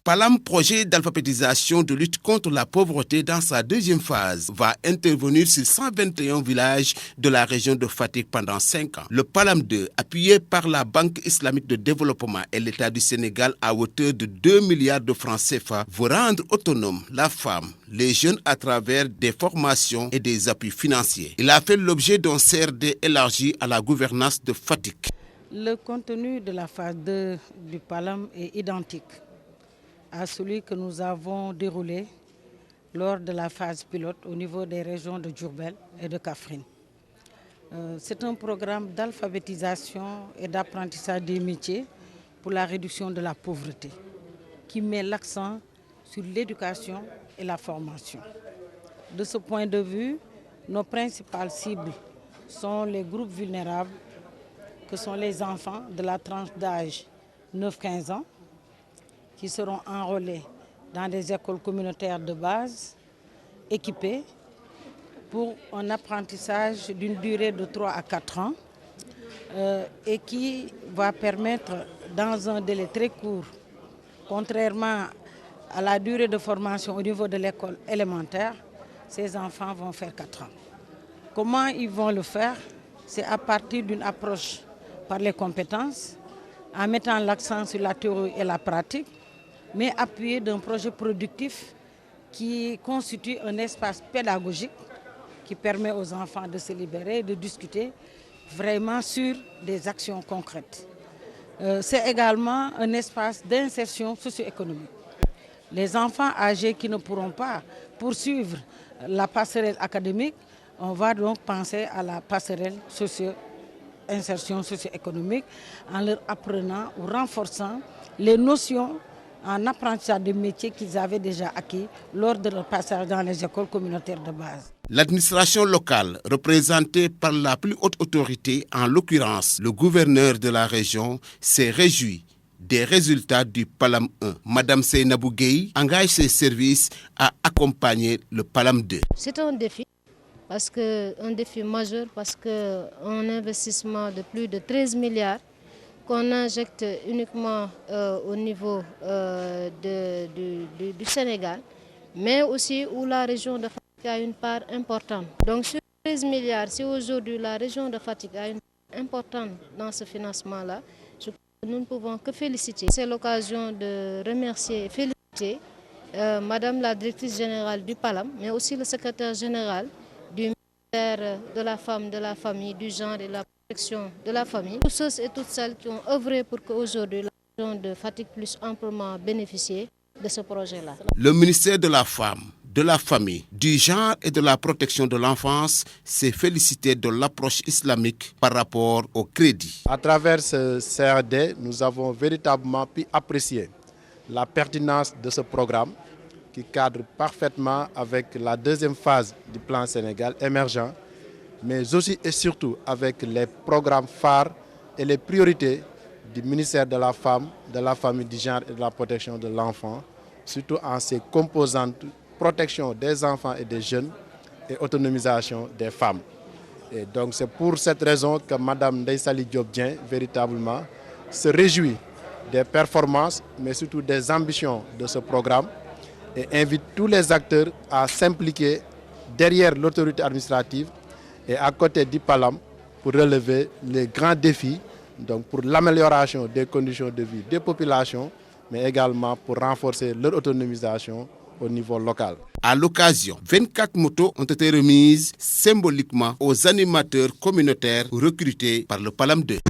PALAM, projet d'alphabétisation de lutte contre la pauvreté dans sa deuxième phase, va intervenir sur 121 villages de la région de Fatick pendant 5 ans. Le PALAM 2, appuyé par la Banque islamique de développement et l'État du Sénégal à hauteur de 2 milliards de francs CFA, veut rendre autonome la femme, les jeunes à travers des formations et des appuis financiers. Il a fait l'objet d'un CRD élargi à la gouvernance de Fatick. Le contenu de la phase 2 du PALAM est identique à celui que nous avons déroulé lors de la phase pilote au niveau des régions de Diourbel et de Kaffrine. C'est un programme d'alphabétisation et d'apprentissage des métiers pour la réduction de la pauvreté qui met l'accent sur l'éducation et la formation. De ce point de vue, nos principales cibles sont les groupes vulnérables, que sont les enfants de la tranche d'âge 9-15 ans, qui seront enrôlés dans des écoles communautaires de base, équipées pour un apprentissage d'une durée de 3 à 4 ans et qui va permettre, dans un délai très court, contrairement à la durée de formation au niveau de l'école élémentaire, ces enfants vont faire 4 ans. Comment ils vont le faire? C'est à partir d'une approche par les compétences, en mettant l'accent sur la théorie et la pratique, mais appuyé d'un projet productif qui constitue un espace pédagogique qui permet aux enfants de se libérer et de discuter vraiment sur des actions concrètes. C'est également un espace d'insertion socio-économique. Les enfants âgés qui ne pourront pas poursuivre la passerelle académique, on va donc penser à la passerelle insertion socio-économique en leur apprenant ou renforçant les notions en apprentissage des métiers qu'ils avaient déjà acquis lors de leur passage dans les écoles communautaires de base. L'administration locale, représentée par la plus haute autorité, en l'occurrence le gouverneur de la région, s'est réjoui des résultats du PALAM 1. Madame Seynabou Gueye engage ses services à accompagner le PALAM 2. C'est un défi. Un défi majeur parce qu'un investissement de plus de 13 milliards qu'on injecte uniquement au niveau du Sénégal, mais aussi où la région de Fatick a une part importante. Donc sur 13 milliards, si aujourd'hui la région de Fatick a une part importante dans ce financement-là, je crois que nous ne pouvons que féliciter. C'est l'occasion de remercier et féliciter Madame la directrice générale du PALAM, mais aussi le secrétaire général du ministère de la femme, de la famille, du genre et de la protection de la famille. Tous ceux et toutes celles qui ont œuvré pour qu'aujourd'hui la région de Fatick puisse amplement bénéficier de ce projet-là. Le ministère de la femme, de la famille, du genre et de la protection de l'enfance s'est félicité de l'approche islamique par rapport au crédit. À travers ce CRD, nous avons véritablement pu apprécier la pertinence de ce programme qui cadre parfaitement avec la deuxième phase du plan Sénégal émergent, mais aussi et surtout avec les programmes phares et les priorités du ministère de la Femme, de la Famille, du Genre et de la Protection de l'Enfant, surtout en ses composantes protection des enfants et des jeunes et autonomisation des femmes. Et donc c'est pour cette raison que Mme Ndeye Saly Diop Dieng véritablement se réjouit des performances, mais surtout des ambitions de ce programme, et invite tous les acteurs à s'impliquer derrière l'autorité administrative et à côté du PALAM pour relever les grands défis, donc pour l'amélioration des conditions de vie des populations, mais également pour renforcer leur autonomisation au niveau local. À l'occasion, 24 motos ont été remises symboliquement aux animateurs communautaires recrutés par le PALAM 2.